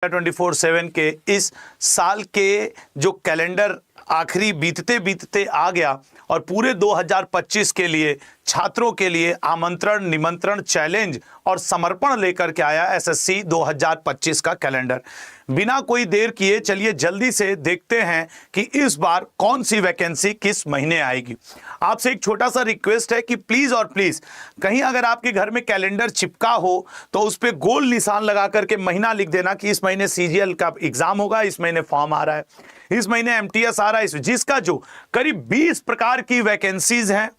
24/7 के इस साल के जो कैलेंडर आखिरी बीतते बीतते आ गया और पूरे 2025 के लिए छात्रों के लिए आमंत्रण, निमंत्रण, चैलेंज और समर्पण लेकर के आया एसएससी 2025 का कैलेंडर। बिना कोई देर किए चलिए जल्दी से देखते हैं कि इस बार कौन सी वैकेंसी किस महीने आएगी। आपसे एक छोटा सा रिक्वेस्ट है कि प्लीज और प्लीज कहीं अगर आपके घर में कैलेंडर चिपका हो तो उस पर गोल निशान लगा करके महीना लिख देना कि इस महीने सीजीएल का एग्जाम होगा, इस महीने फॉर्म आ रहा है, इस महीने एमटीएस आ रहा है, जिसका जो करीब 20 प्रकार की वैकेंसीज हैं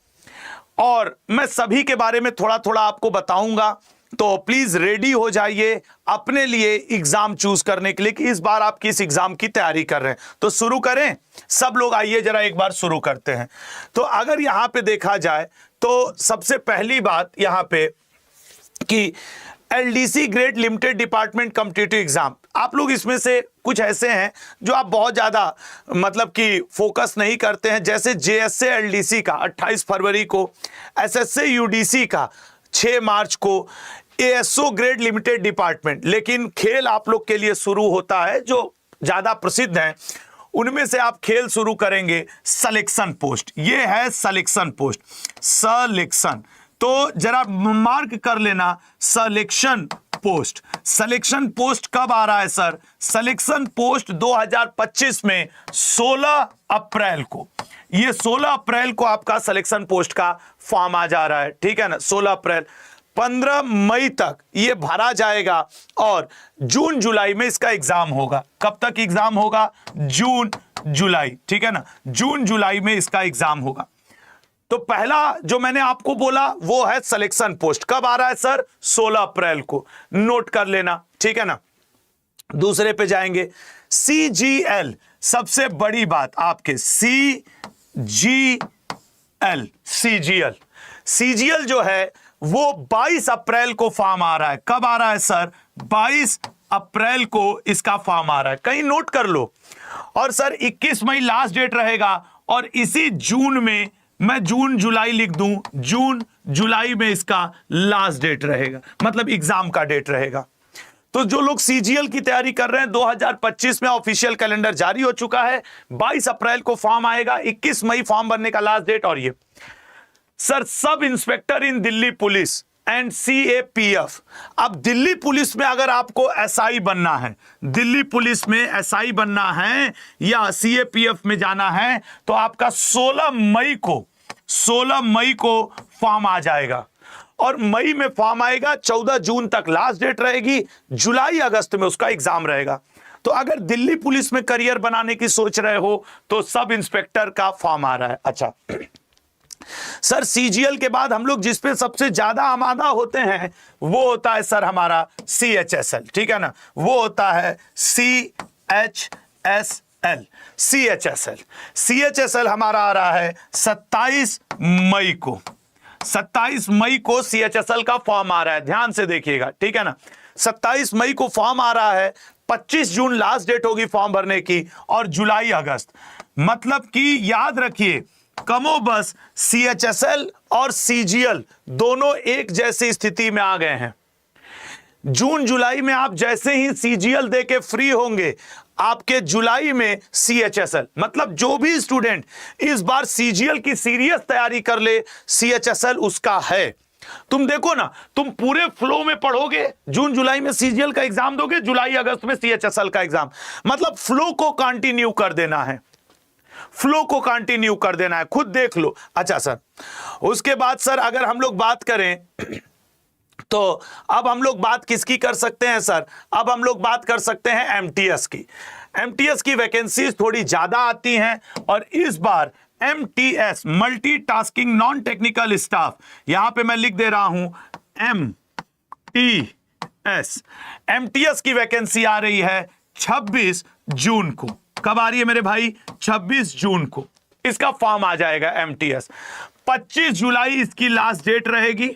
और मैं सभी के बारे में थोड़ा थोड़ा आपको बताऊंगा। तो प्लीज रेडी हो जाइए अपने लिए एग्जाम चूज करने के लिए कि इस बार आप किस एग्जाम की तैयारी कर रहे हैं। तो शुरू करें सब लोग, आइए जरा एक बार शुरू करते हैं। तो अगर यहां पे देखा जाए तो सबसे पहली बात यहां पे कि LDC grade limited department competitive exam, आप लोग इसमें से कुछ ऐसे हैं जो आप बहुत ज्यादा मतलब कि फोकस नहीं करते हैं, जैसे जेएसए एलडीसी का 28 फरवरी को, एसएसए यूडीसी का 6 मार्च को, एएसओ ग्रेड लिमिटेड डिपार्टमेंट। लेकिन खेल आप लोग के लिए शुरू होता है जो ज्यादा प्रसिद्ध हैं उनमें से आप खेल शुरू करेंगे सिलेक्शन पोस्ट। ये है सिलेक्शन पोस्ट, सिलेक्शन, तो जरा मार्क कर लेना सिलेक्शन पोस्ट। सिलेक्शन पोस्ट कब आ रहा है सर? सिलेक्शन पोस्ट 2025 में 16 अप्रैल को, ये 16 अप्रैल को आपका सिलेक्शन पोस्ट का फॉर्म आ जा रहा है, ठीक है ना। 16 अप्रैल, 15 मई तक ये भरा जाएगा और जून जुलाई में इसका एग्जाम होगा। कब तक एग्जाम होगा? जून जुलाई, ठीक है ना, जून जुलाई में इसका एग्जाम होगा। तो पहला जो मैंने आपको बोला वो है सिलेक्शन पोस्ट, कब आ रहा है सर? 16 अप्रैल को, नोट कर लेना, ठीक है ना। दूसरे पे जाएंगे, सीजीएल, सबसे बड़ी बात आपके सीजीएल, सीजीएल जो है वो 22 अप्रैल को फॉर्म आ रहा है। कब आ रहा है सर? 22 अप्रैल को इसका फॉर्म आ रहा है, कहीं नोट कर लो। और सर 21 मई लास्ट डेट रहेगा और इसी जून में, मैं जून जुलाई लिख दूं, जून जुलाई में इसका लास्ट डेट रहेगा, मतलब एग्जाम का डेट रहेगा। तो जो लोग सीजीएल की तैयारी कर रहे हैं 2025 में ऑफिशियल कैलेंडर जारी हो चुका है, 22 अप्रैल को फॉर्म आएगा, 21 मई फॉर्म भरने का लास्ट डेट। और ये sir sub inspector in Delhi police and CAPF, अब दिल्ली पुलिस में अगर आपको एसआई बनना है, दिल्ली पुलिस में एसआई बनना है या सीएपीएफ में जाना है तो आपका 16 मई को फॉर्म आ जाएगा और मई में फॉर्म आएगा, 14 जून तक लास्ट डेट रहेगी, जुलाई अगस्त में उसका एग्जाम रहेगा। तो अगर दिल्ली पुलिस में करियर बनाने की सोच रहे हो तो सब इंस्पेक्टर का फॉर्म आ रहा है। अच्छा सर, सीजीएल के बाद हम लोग जिस पे सबसे ज्यादा आमादा होते हैं वो होता है सर हमारा सीएचएसएल, ठीक है ना, वो होता है सीएचएसएल। सीएचएसएल हमारा आ रहा है 27 मई को, 27 मई को सीएचएसएल का फॉर्म आ रहा है, ध्यान से देखिएगा, ठीक है ना। 27 मई को फॉर्म आ रहा है, 25 जून लास्ट डेट होगी फॉर्म भरने की और जुलाई अगस्त, मतलब कि याद रखिए कमोबस सीएचएसएल और सीजीएल दोनों एक जैसी स्थिति में आ गए हैं। जून जुलाई में आप जैसे ही सीजीएल देके फ्री होंगे आपके जुलाई में सीएचएसएल, मतलब जो भी स्टूडेंट इस बार सीजीएल की सीरियस तैयारी कर ले सीएचएसएल उसका है। तुम देखो ना, तुम पूरे फ्लो में पढ़ोगे, जून जुलाई में सीजीएल का एग्जाम दोगे, जुलाई अगस्त में सीएचएसएल का एग्जाम, मतलब फ्लो को कंटिन्यू कर देना है, फ्लो को कंटिन्यू कर देना है, खुद देख लो। अच्छा सर, उसके बाद सर अगर हम लोग बात करें तो अब हम लोग बात किसकी कर सकते हैं सर? अब हम लोग बात कर सकते हैं एमटीएस की। एमटीएस की वैकेंसीज थोड़ी ज्यादा आती हैं और इस बार MTS, multitasking non technical staff, यहां पे मैं लिख दे रहा हूं एमटीएस, एमटीएस की वैकेंसी आ रही है 26 जून को। कब आ रही है मेरे भाई? 26 जून को इसका फॉर्म आ जाएगा एमटीएस। 25 जुलाई इसकी लास्ट डेट रहेगी,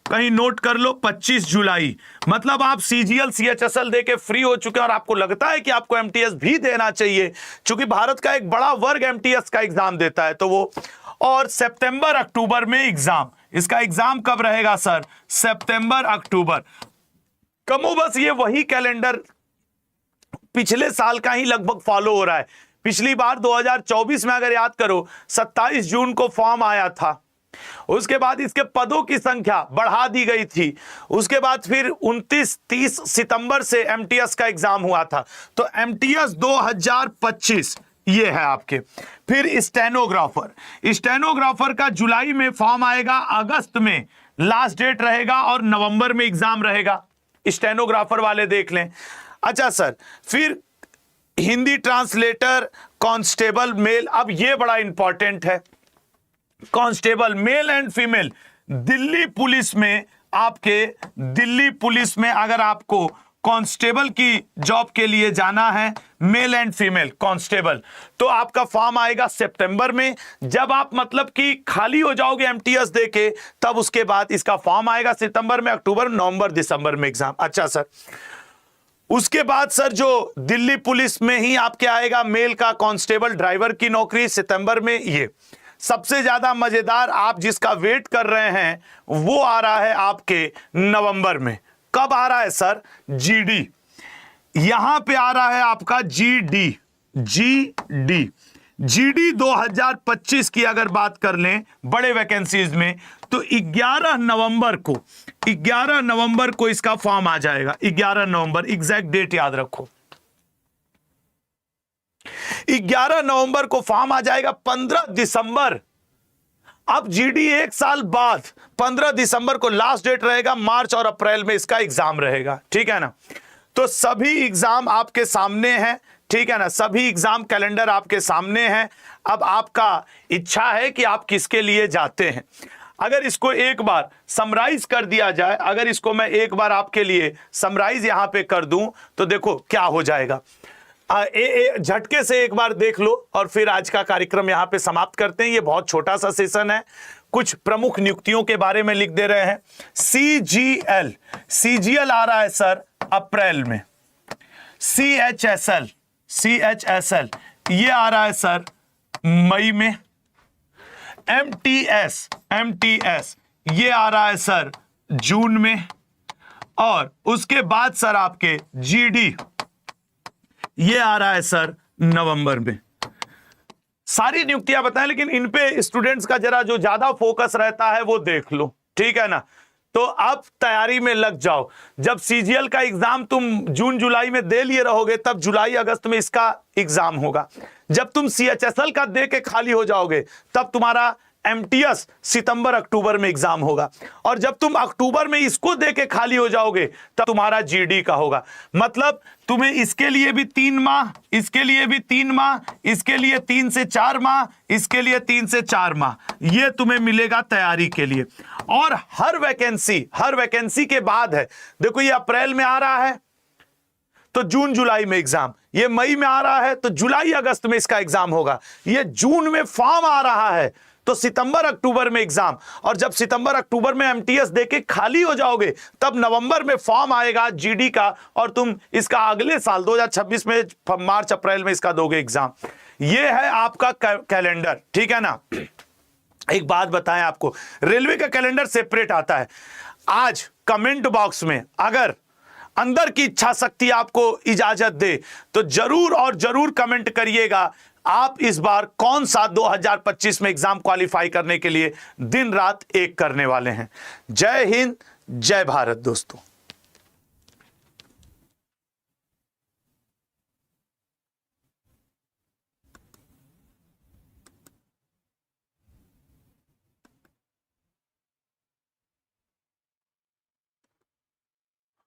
कहीं नोट कर लो, 25 जुलाई, मतलब आप सीजीएल सीएचएसएल देके फ्री हो चुके हैं और आपको लगता है कि आपको एमटीएस भी देना चाहिए क्योंकि भारत का एक बड़ा वर्ग एमटीएस का एग्जाम देता है तो वो, और सितंबर अक्टूबर में एग्जाम, इसका एग्जाम कब रहेगा सर? सितंबर अक्टूबर। कमोबस ये वही कैलेंडर पिछले साल का ही लगभग फॉलो हो रहा है। पिछली बार 2024 में अगर याद करो 27 जून को फॉर्म आया था, उसके बाद इसके पदों की संख्या बढ़ा दी गई थी, उसके बाद फिर 29-30 सितंबर से एमटीएस का एग्जाम हुआ था। तो एमटीएस 2025 ये है आपके। फिर स्टेनोग्राफर का जुलाई में फॉर्म आएगा, अगस्त में लास्ट डेट रहेगा और नवंबर में एग्जाम रहेगा। स्टेनोग्राफर वाले देख लें। अच्छा सर, फिर हिंदी ट्रांसलेटर, कांस्टेबल मेल, अब ये बड़ा इंपॉर्टेंट है। Constable male and female, Delhi police में अगर आपको कांस्टेबल की जॉब के लिए जाना है, मेल एंड फीमेल कांस्टेबल, तो आपका फॉर्म आएगा सितंबर में। जब आप मतलब कि खाली हो जाओगे एमटीएस देके, तब उसके बाद इसका फॉर्म आएगा सितंबर में, अक्टूबर, नवंबर, दिसंबर में एग्जाम। अच्छा सर, उसके बाद सर जो दिल्ली पुलिस में ही आपके आएगा मेल का कांस्टेबल ड्राइवर की नौकरी सितंबर में। ये सबसे ज्यादा मजेदार आप जिसका वेट कर रहे हैं वो आ रहा है आपके नवंबर में। कब आ रहा है सर? जीडी, यहां पे आ रहा है आपका जीडी 2025 की अगर बात कर लें बड़े वैकेंसीज में, तो 11 नवंबर को इसका फॉर्म आ जाएगा। 11 नवंबर, एग्जैक्ट डेट याद रखो। 11 नवंबर को फॉर्म आ जाएगा। 15 दिसंबर, अब जीडी एक साल बाद 15 दिसंबर को लास्ट डेट रहेगा। मार्च और अप्रैल में इसका एग्जाम रहेगा, ठीक है ना। तो सभी एग्जाम आपके सामने हैं, ठीक है ना, सभी एग्जाम कैलेंडर आपके सामने हैं। अब आपका इच्छा है कि आप किसके लिए जाते हैं। अगर इसको एक बार समराइज कर दिया जाए, अगर इसको मैं एक बार आपके लिए समराइज यहां पे कर दूं, तो देखो क्या हो जाएगा। झटके से एक बार देख लो और फिर आज का कार्यक्रम यहां पे समाप्त करते हैं। ये बहुत छोटा सा सेशन है। कुछ प्रमुख नियुक्तियों के बारे में लिख दे रहे हैं। सीजीएल आ रहा है सर अप्रैल में। सीएचएसएल ये आ रहा है सर मई में। एमटीएस ये आ रहा है सर जून में। और उसके बाद सर आपके जीडी ये आ रहा है सर नवंबर में। सारी नियुक्तियां बताएं, लेकिन इन पे स्टूडेंट्स का जरा जो ज्यादा फोकस रहता है वो देख लो, ठीक है ना। तो अब तैयारी में लग जाओ। जब सीजीएल का एग्जाम तुम जून जुलाई में दे लिए रहोगे, तब जुलाई अगस्त में इसका एग्जाम होगा। जब तुम सीएचएसएल का दे के खाली हो जाओगे, तब तुम्हारा एमटीएस सितंबर अक्टूबर में एग्जाम होगा। और जब तुम अक्टूबर में इसको दे के खाली हो जाओगे, तब तुम्हारा जीडी का होगा। मतलब तुम्हें इसके लिए भी 3 माह, इसके लिए भी 3 माह, इसके लिए 3 से 4 माह, इसके लिए 3 से 4 माह, ये तुम्हें मिलेगा तैयारी के लिए। और हर वैकेंसी के बाद है। देखो ये अप्रैल में आ रहा है तो जून जुलाई में एग्जाम, ये मई में आ रहा है तो जुलाई अगस्त में इसका एग्जाम होगा। ये जून में फॉर्म आ रहा है तो सितंबर अक्टूबर में एग्जाम। और जब सितंबर अक्टूबर में एमटीएस देके खाली हो जाओगे, तब नवंबर में फॉर्म आएगा जीडी का, और तुम इसका अगले साल 2026 में मार्च अप्रैल में इसका दोगे एग्जाम। ये है आपका कैलेंडर, ठीक है ना। एक बात बताएं आपको, रेलवे का कैलेंडर सेपरेट आता है। आज कमेंट बॉक्स में अगर अंदर की इच्छा शक्ति आपको इजाजत दे तो जरूर और जरूर कमेंट करिएगा, आप इस बार कौन सा 2025 में एग्जाम क्वालिफाई करने के लिए दिन रात एक करने वाले हैं। जय हिंद, जय भारत दोस्तों।